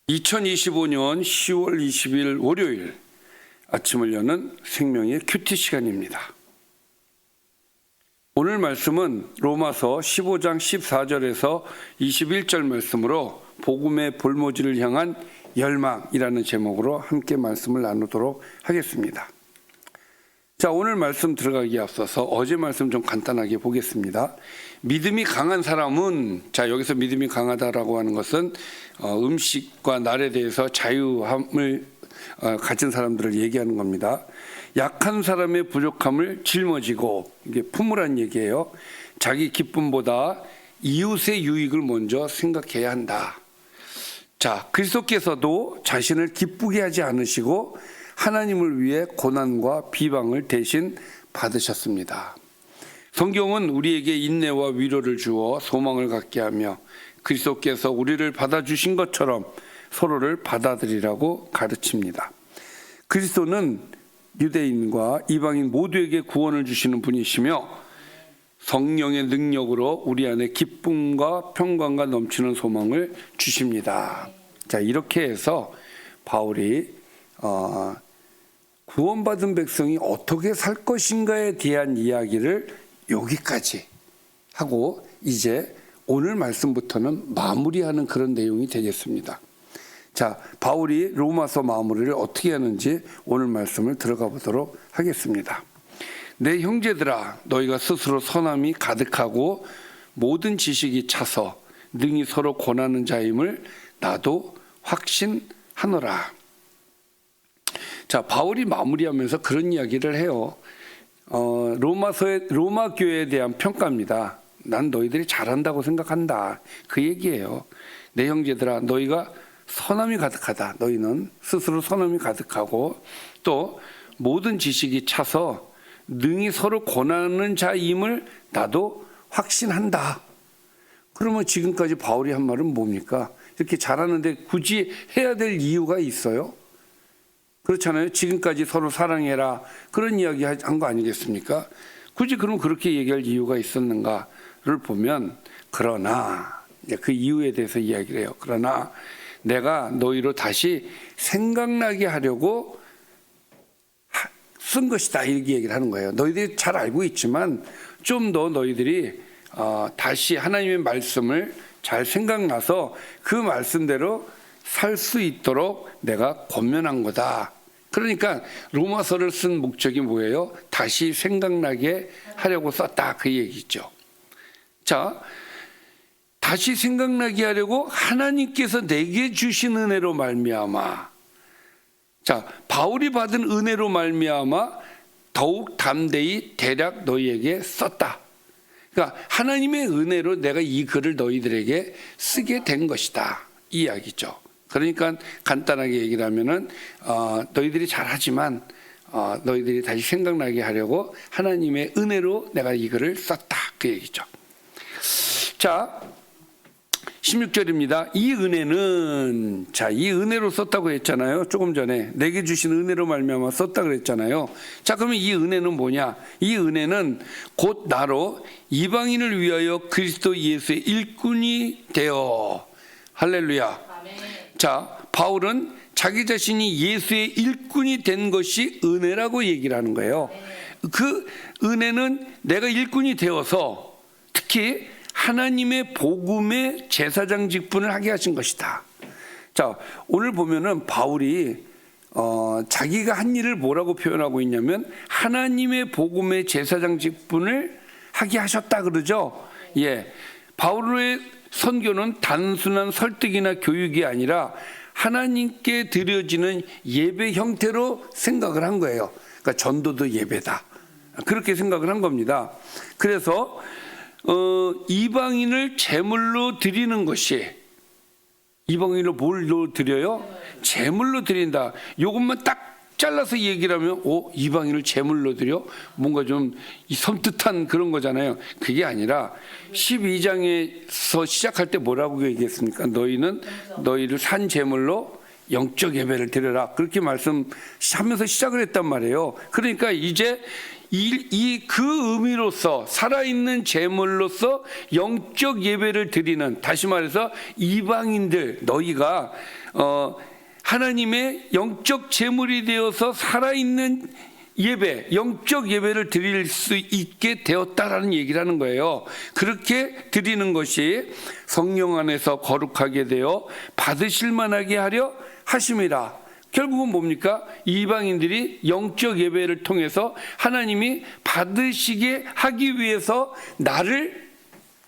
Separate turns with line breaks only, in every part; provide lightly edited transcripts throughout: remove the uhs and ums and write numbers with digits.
2025년 10월 20일 월요일 아침을 여는 생명의 큐티 시간입니다. 오늘 말씀은 로마서 15장 14절에서 21절 말씀으로 복음의 볼모지를 향한 열망이라는 제목으로 함께 말씀을 나누도록 하겠습니다. 자, 오늘 말씀 들어가기에 앞서서 어제 말씀 좀 간단하게 보겠습니다. 믿음이 강한 사람은, 자, 여기서 믿음이 강하다라고 하는 것은 음식과 날에 대해서 자유함을 가진 사람들을 얘기하는 겁니다. 약한 사람의 부족함을 짊어지고, 이게 품으란 얘기예요. 자기 기쁨보다 이웃의 유익을 먼저 생각해야 한다. 자, 그리스도께서도 자신을 기쁘게 하지 않으시고 하나님을 위해 고난과 비방을 대신 받으셨습니다. 성경은 우리에게 인내와 위로를 주어 소망을 갖게 하며 그리스도께서 우리를 받아주신 것처럼 서로를 받아들이라고 가르칩니다. 그리스도는 유대인과 이방인 모두에게 구원을 주시는 분이시며 성령의 능력으로 우리 안에 기쁨과 평강과 넘치는 소망을 주십니다. 자, 이렇게 해서 바울이 구원받은 백성이 어떻게 살 것인가에 대한 이야기를 여기까지 하고 이제 오늘 말씀부터는 마무리하는 그런 내용이 되겠습니다. 자, 바울이 로마서 마무리를 어떻게 하는지 오늘 말씀을 들어가 보도록 하겠습니다. 내 형제들아, 너희가 스스로 선함이 가득하고 모든 지식이 차서 능히 서로 권하는 자임을 나도 확신하노라. 자, 바울이 마무리하면서 그런 이야기를 해요. 로마 교회에 대한 평가입니다. 난 너희들이 잘한다고 생각한다. 그 얘기예요. 내 형제들아, 너희가 선함이 가득하다. 너희는 스스로 선함이 가득하고 또 모든 지식이 차서 능히 서로 권하는 자임을 나도 확신한다. 그러면 지금까지 바울이 한 말은 뭡니까? 이렇게 잘하는데 굳이 해야 될 이유가 있어요? 그렇잖아요. 지금까지 서로 사랑해라. 그런 이야기 한 거 아니겠습니까? 굳이 그럼 그렇게 얘기할 이유가 있었는가를 보면, 그러나, 이제 그 이유에 대해서 이야기를 해요. 그러나 내가 너희로 다시 생각나게 하려고 쓴 것이다. 이렇게 얘기를 하는 거예요. 너희들이 잘 알고 있지만 좀 더 너희들이 다시 하나님의 말씀을 잘 생각나서 그 말씀대로 살 수 있도록 내가 권면한 거다. 그러니까 로마서를 쓴 목적이 뭐예요? 다시 생각나게 하려고 썼다. 그 얘기죠. 자, 다시 생각나게 하려고 하나님께서 내게 주신 은혜로 말미암아. 자, 바울이 받은 은혜로 말미암아 더욱 담대히 대략 너희에게 썼다. 그러니까 하나님의 은혜로 내가 이 글을 너희들에게 쓰게 된 것이다. 이 이야기죠. 그러니까 간단하게 얘기를 하면은 너희들이 잘하지만 너희들이 다시 생각나게 하려고 하나님의 은혜로 내가 이 글을 썼다. 그 얘기죠. 자, 16절입니다. 이 은혜는, 자, 이 은혜로 썼다고 했잖아요. 조금 전에 내게 주신 은혜로 말미암아 썼다 그랬잖아요. 자, 그러면 이 은혜는 뭐냐? 이 은혜는 곧 나로 이방인을 위하여 그리스도 예수의 일꾼이 되어. 할렐루야. 자, 바울은 자기 자신이 예수의 일꾼이 된 것이 은혜라고 얘기를 하는 거예요. 그 은혜는 내가 일꾼이 되어서 특히 하나님의 복음의 제사장 직분을 하게 하신 것이다. 자, 오늘 보면은 바울이 자기가 한 일을 뭐라고 표현하고 있냐면 하나님의 복음의 제사장 직분을 하게 하셨다 그러죠. 예, 바울의 선교는 단순한 설득이나 교육이 아니라 하나님께 드려지는 예배 형태로 생각을 한 거예요. 그러니까 전도도 예배다. 그렇게 생각을 한 겁니다. 그래서 이방인을 제물로 드리는 것이, 이방인을 뭘로 드려요? 제물로 드린다. 이것만 딱 잘라서 얘기를 하면 이방인을 제물로 드려? 뭔가 좀 섬뜩한 그런 거잖아요. 그게 아니라 12장에서 시작할 때 뭐라고 얘기했습니까? 너희는 너희를 산 제물로 영적 예배를 드려라. 그렇게 말씀하면서 시작을 했단 말이에요. 그러니까 이제 그 의미로서 살아있는 제물로서 영적 예배를 드리는, 다시 말해서 이방인들, 너희가 하나님의 영적 제물이 되어서 살아있는 예배, 영적 예배를 드릴 수 있게 되었다라는 얘기를 하는 거예요. 그렇게 드리는 것이 성령 안에서 거룩하게 되어 받으실 만하게 하려 하심이라. 결국은 뭡니까? 이방인들이 영적 예배를 통해서 하나님이 받으시게 하기 위해서 나를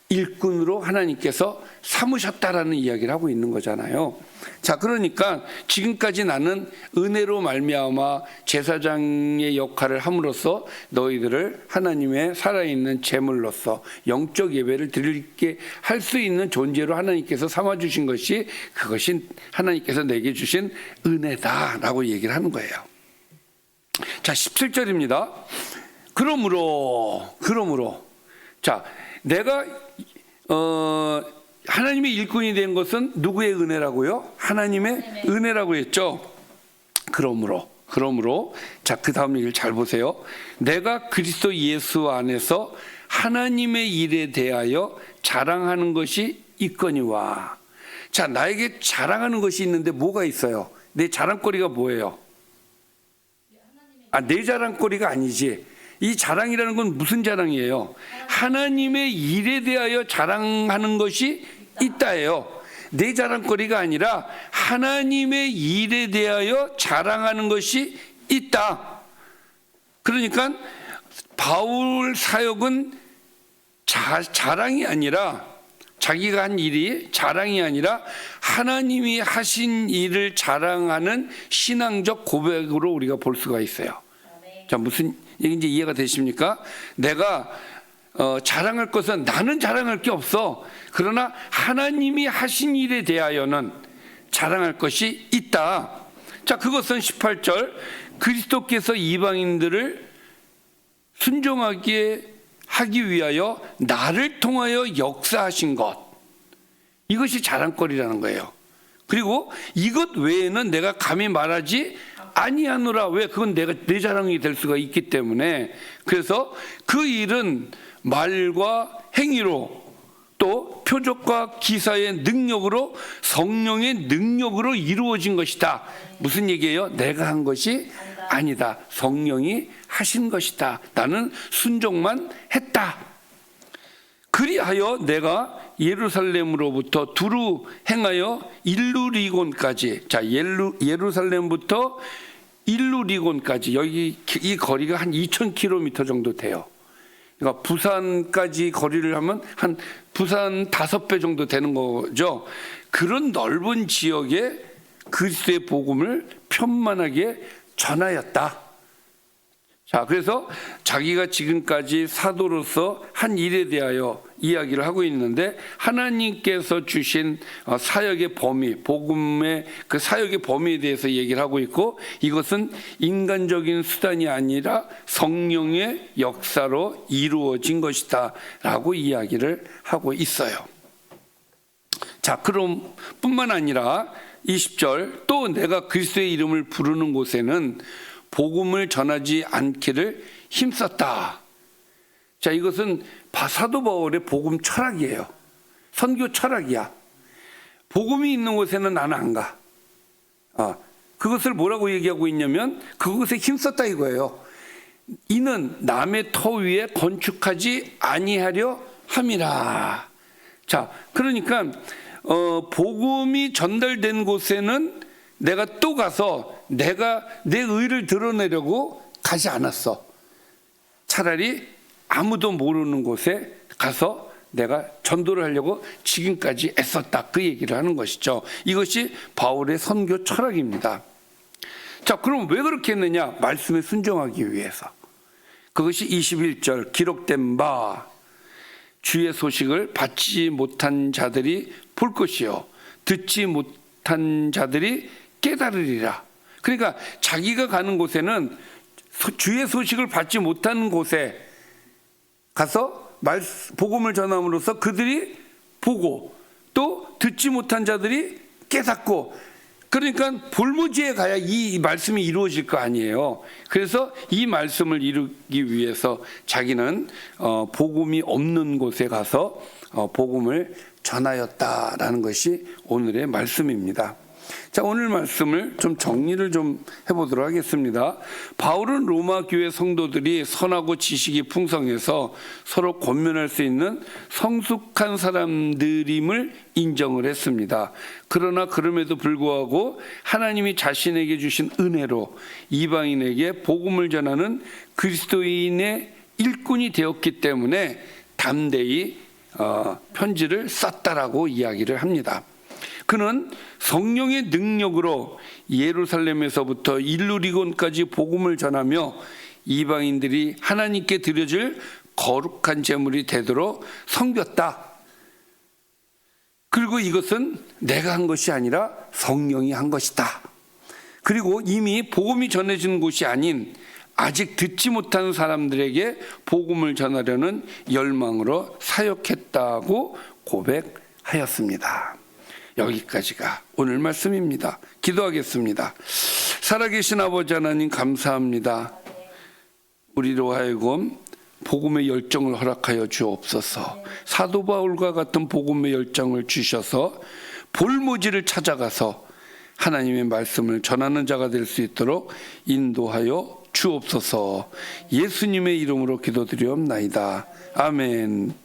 일꾼으로 하나님께서 삼으셨다라는 이야기를 하고 있는 거잖아요. 자, 그러니까 지금까지 나는 은혜로 말미암아 제사장의 역할을 함으로써 너희들을 하나님의 살아있는 제물로서 영적 예배를 드리게 할 수 있는 존재로 하나님께서 삼아주신 것이, 그것이 하나님께서 내게 주신 은혜다라고 얘기를 하는 거예요. 자, 17절입니다. 그러므로 자, 내가 하나님의 일꾼이 된 것은 누구의 은혜라고요? 하나님의 은혜라고 했죠. 그러므로 자, 그 다음 얘기를 잘 보세요. 내가 그리스도 예수 안에서 하나님의 일에 대하여 자랑하는 것이 있거니와. 자, 나에게 자랑하는 것이 있는데 뭐가 있어요? 내 자랑거리가 뭐예요? 내 자랑거리가 아니지. 이 자랑이라는 건 무슨 자랑이에요? 하나님의 일에 대하여 자랑하는 것이 있다예요. 내 자랑거리가 아니라 하나님의 일에 대하여 자랑하는 것이 있다. 그러니까 바울 사역은 자랑이 아니라, 자기가 한 일이 자랑이 아니라 하나님이 하신 일을 자랑하는 신앙적 고백으로 우리가 볼 수가 있어요. 자, 무슨 얘기인지 이해가 되십니까? 내가 자랑할 것은, 나는 자랑할 게 없어. 그러나 하나님이 하신 일에 대하여는 자랑할 것이 있다. 자, 그것은 18절, 그리스도께서 이방인들을 순종하게 하기 위하여 나를 통하여 역사하신 것, 이것이 자랑거리라는 거예요. 그리고 이것 외에는 내가 감히 말하지 아니하노라. 왜? 그건 내 자랑이 될 수가 있기 때문에. 그래서 그 일은 말과 행위로, 또 표적과 기사의 능력으로, 성령의 능력으로 이루어진 것이다. 무슨 얘기예요? 내가 한 것이 아니다. 성령이 하신 것이다. 나는 순종만 했다. 그리하여 내가 예루살렘으로부터 두루 행하여 일루리곤까지, 자, 예루살렘부터 일루리곤까지, 여기 이 거리가 한 2,000km 정도 돼요. 그러니까 부산까지 거리를 하면 한 부산 5배 정도 되는 거죠. 그런 넓은 지역에 그리스도의 복음을 편만하게 전하였다. 자, 그래서 자기가 지금까지 사도로서 한 일에 대하여 이야기를 하고 있는데, 하나님께서 주신 사역의 범위, 복음의 그 사역의 범위에 대해서 얘기를 하고 있고, 이것은 인간적인 수단이 아니라 성령의 역사로 이루어진 것이다 라고 이야기를 하고 있어요. 자, 그럼 뿐만 아니라 20절, 또 내가 그리스도의 이름을 부르는 곳에는 복음을 전하지 않기를 힘썼다. 자, 이것은 사도 바울의 복음 철학이에요. 선교 철학이야. 복음이 있는 곳에는 나는 안 가. 그것을 뭐라고 얘기하고 있냐면, 그것에 힘썼다 이거예요. 이는 남의 터 위에 건축하지 아니하려 함이라. 자, 그러니까 복음이 전달된 곳에는 내가 또 가서 내가 내 의를 드러내려고 가지 않았어. 차라리 아무도 모르는 곳에 가서 내가 전도를 하려고 지금까지 애썼다. 그 얘기를 하는 것이죠. 이것이 바울의 선교 철학입니다. 자, 그럼 왜 그렇게 했느냐? 말씀에 순종하기 위해서. 그것이 21절 기록된 바, 주의 소식을 받지 못한 자들이 볼 것이요 듣지 못한 자들이 깨달으리라. 그러니까 자기가 가는 곳에는, 주의 소식을 받지 못하는 곳에 가서 복음을 전함으로써 그들이 보고, 또 듣지 못한 자들이 깨닫고, 그러니까 볼모지에 가야 이 말씀이 이루어질 거 아니에요. 그래서 이 말씀을 이루기 위해서 자기는 복음이 없는 곳에 가서 복음을 전하였다라는 것이 오늘의 말씀입니다. 자, 오늘 말씀을 좀 정리를 좀 해보도록 하겠습니다. 바울은 로마 교회 성도들이 선하고 지식이 풍성해서 서로 권면할 수 있는 성숙한 사람들임을 인정을 했습니다. 그러나 그럼에도 불구하고 하나님이 자신에게 주신 은혜로 이방인에게 복음을 전하는 그리스도인의 일꾼이 되었기 때문에 담대히 편지를 썼다라고 이야기를 합니다. 그는 성령의 능력으로 예루살렘에서부터 일루리곤까지 복음을 전하며 이방인들이 하나님께 드려질 거룩한 제물이 되도록 섬겼다. 그리고 이것은 내가 한 것이 아니라 성령이 한 것이다. 그리고 이미 복음이 전해진 곳이 아닌 아직 듣지 못한 사람들에게 복음을 전하려는 열망으로 사역했다고 고백하였습니다. 여기까지가 오늘 말씀입니다. 기도하겠습니다. 살아계신 아버지 하나님 감사합니다. 우리로 하여금 복음의 열정을 허락하여 주옵소서. 사도 바울과 같은 복음의 열정을 주셔서 볼모지를 찾아가서 하나님의 말씀을 전하는 자가 될 수 있도록 인도하여 주옵소서. 예수님의 이름으로 기도드리옵나이다. 아멘.